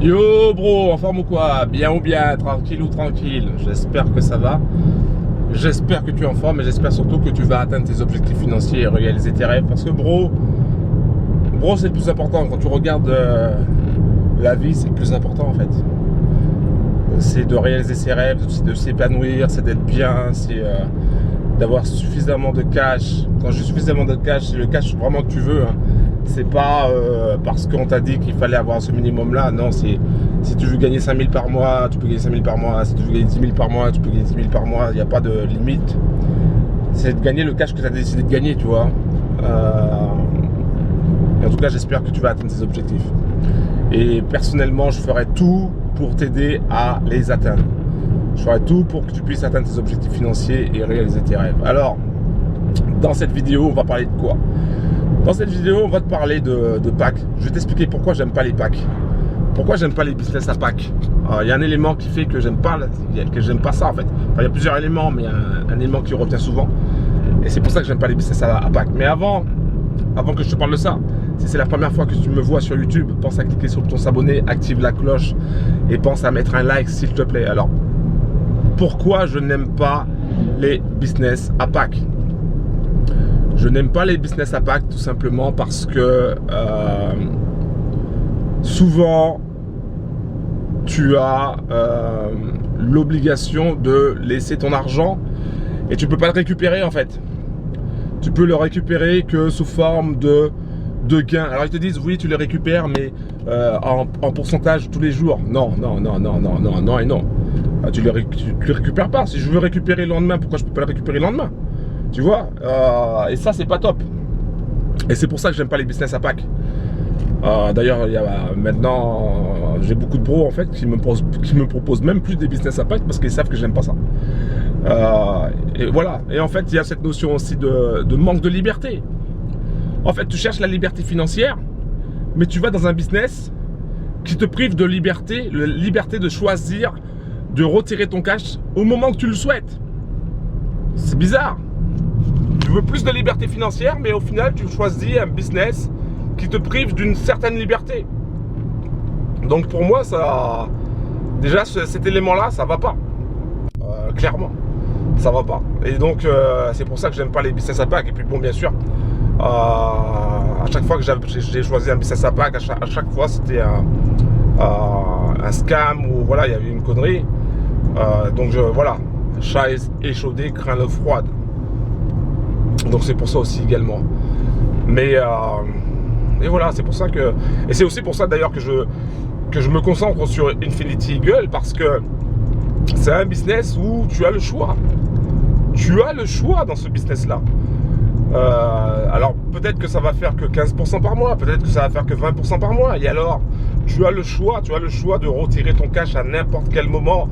Yo bro, en forme ou quoi? Bien ou bien, tranquille ou tranquille? J'espère que ça va. J'espère que tu es en forme et j'espère surtout que tu vas atteindre tes objectifs financiers et réaliser tes rêves. Parce que bro, c'est le plus important. Quand tu regardes la vie, c'est le plus important en fait. C'est de réaliser ses rêves, c'est de s'épanouir, c'est d'être bien, c'est d'avoir suffisamment de cash. Quand je dis suffisamment de cash, c'est le cash vraiment que tu veux, hein. C'est pas parce qu'on t'a dit qu'il fallait avoir ce minimum là. Non, c'est si tu veux gagner 5 000 par mois, tu peux gagner 5 000 par mois. Si tu veux gagner 10 000 par mois, tu peux gagner 10 000 par mois. Il n'y a pas de limite. C'est de gagner le cash que tu as décidé de gagner, tu vois. En tout cas, j'espère que tu vas atteindre tes objectifs. Et personnellement, je ferai tout pour t'aider à les atteindre. Je ferai tout pour que tu puisses atteindre tes objectifs financiers et réaliser tes rêves. Alors, dans cette vidéo, on va parler de quoi? Dans cette vidéo, on va te parler de packs. Je vais t'expliquer pourquoi j'aime pas les packs. Pourquoi j'aime pas les business à packs. Il y a un élément qui fait que j'aime pas ça en fait. Enfin, il y a plusieurs éléments, mais il y a un élément qui revient souvent. Et c'est pour ça que j'aime pas les business à packs. Mais avant que je te parle de ça, si c'est la première fois que tu me vois sur YouTube, pense à cliquer sur le bouton s'abonner, active la cloche et pense à mettre un like s'il te plaît. Alors, pourquoi je n'aime pas les business à packs? Je n'aime pas les business à packs tout simplement parce que souvent tu as l'obligation de laisser ton argent et tu peux pas le récupérer en fait. Tu peux le récupérer que sous forme de gains. Alors ils te disent oui tu les récupères mais en pourcentage tous les jours. Non et non. Tu le récupères pas. Si je veux récupérer le lendemain, pourquoi je peux pas le récupérer le lendemain? Tu vois, et ça c'est pas top. Et c'est pour ça que j'aime pas les business à pack. D'ailleurs, maintenant, j'ai beaucoup de bros en fait qui me proposent même plus des business à pack parce qu'ils savent que j'aime pas ça. Et voilà. Et en fait, il y a cette notion aussi de manque de liberté. En fait, tu cherches la liberté financière, mais tu vas dans un business qui te prive de liberté, la liberté de choisir, de retirer ton cash au moment que tu le souhaites. C'est bizarre. Tu veux plus de liberté financière, mais au final, tu choisis un business qui te prive d'une certaine liberté. Donc pour moi, ça, déjà cet élément-là, ça va pas. Clairement, ça va pas. Et donc c'est pour ça que j'aime pas les business à pack. Et puis bon, bien sûr, à chaque fois que j'ai choisi un business à pack, à chaque fois c'était un scam ou voilà, il y avait une connerie. Donc voilà, chat échaudé craint l'eau froide. Donc c'est pour ça aussi également. Mais et voilà, c'est pour ça que... Et c'est aussi pour ça d'ailleurs que je me concentre sur Infinity Eagle, parce que c'est un business où tu as le choix. Tu as le choix dans ce business-là. Alors peut-être que ça va faire que 15% par mois, peut-être que ça va faire que 20% par mois. Et alors, tu as le choix de retirer ton cash à n'importe quel moment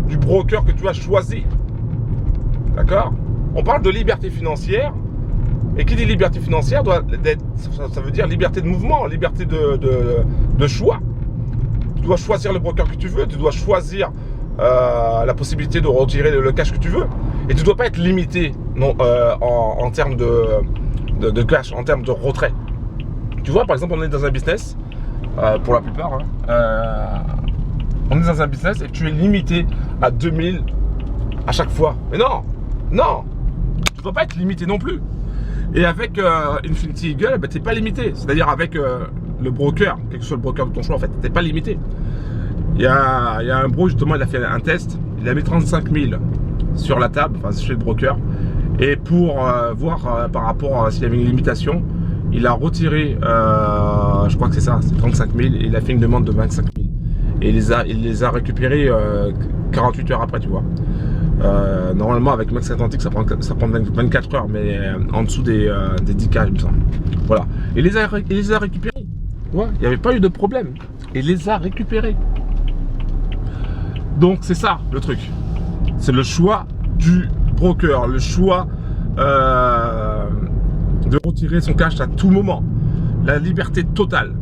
du broker que tu as choisi. D'accord? On parle de liberté financière. Et qui dit liberté financière, ça veut dire liberté de mouvement, liberté de choix. Tu dois choisir le broker que tu veux, tu dois choisir la possibilité de retirer le cash que tu veux. Et tu ne dois pas être limité en termes de cash, en termes de retrait. Tu vois, par exemple, on est dans un business, pour la plupart, on est dans un business et tu es limité à 2000 à chaque fois. Mais non, tu ne dois pas être limité non plus. Et avec Infinity Eagle, tu n'es pas limité. C'est-à-dire avec le broker, quel que soit le broker de ton choix, en fait, tu n'es pas limité. Il y a un bro, justement, il a fait un test. Il a mis 35 000 sur la table, enfin chez le broker. Et pour voir par rapport à s'il y avait une limitation, il a retiré, je crois que c'est ça, c'est 35 000. Et il a fait une demande de 25 000. Et il les a récupérés 48 heures après, tu vois. Normalement avec Max Atlantic ça prend 24 heures, mais en dessous des 10K il me semble. Voilà. Et il les a récupérés. Ouais, il n'y avait pas eu de problème. Il les a récupérés. Donc c'est ça le truc. C'est le choix du broker, le choix de retirer son cash à tout moment. La liberté totale.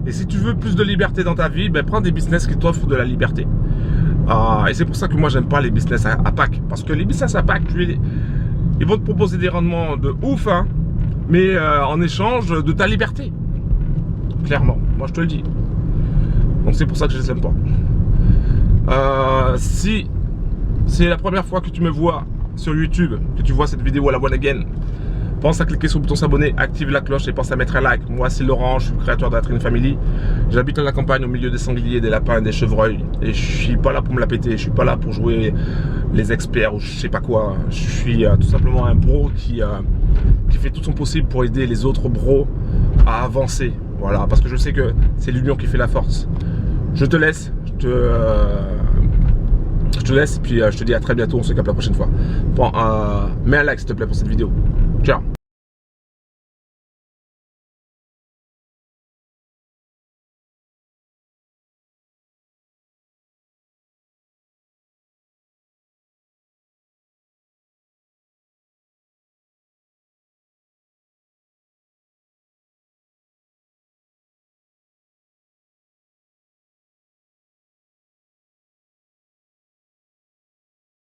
Et si tu veux plus de liberté dans ta vie, ben, prends des business qui t'offrent de la liberté. Et c'est pour ça que moi j'aime pas les business à pack. Parce que les business à pack, ils vont te proposer des rendements de ouf, hein, mais en échange de ta liberté. Clairement, moi je te le dis. Donc c'est pour ça que je les aime pas. Si c'est la première fois que tu me vois sur YouTube, que tu vois cette vidéo à la One Again, pense à cliquer sur le bouton s'abonner, active la cloche et pense à mettre un like. Moi c'est Laurent, je suis le créateur de la Train Family. J'habite à la campagne au milieu des sangliers, des lapins et des chevreuils. Et je suis pas là pour me la péter, je suis pas là pour jouer les experts ou je sais pas quoi. Je suis tout simplement un bro qui fait tout son possible pour aider les autres bros à avancer. Voilà, parce que je sais que c'est l'union qui fait la force. Je te laisse, je te laisse, puis je te dis à très bientôt, on se capte la prochaine fois. Bon, mets un like s'il te plaît pour cette vidéo. Ciao.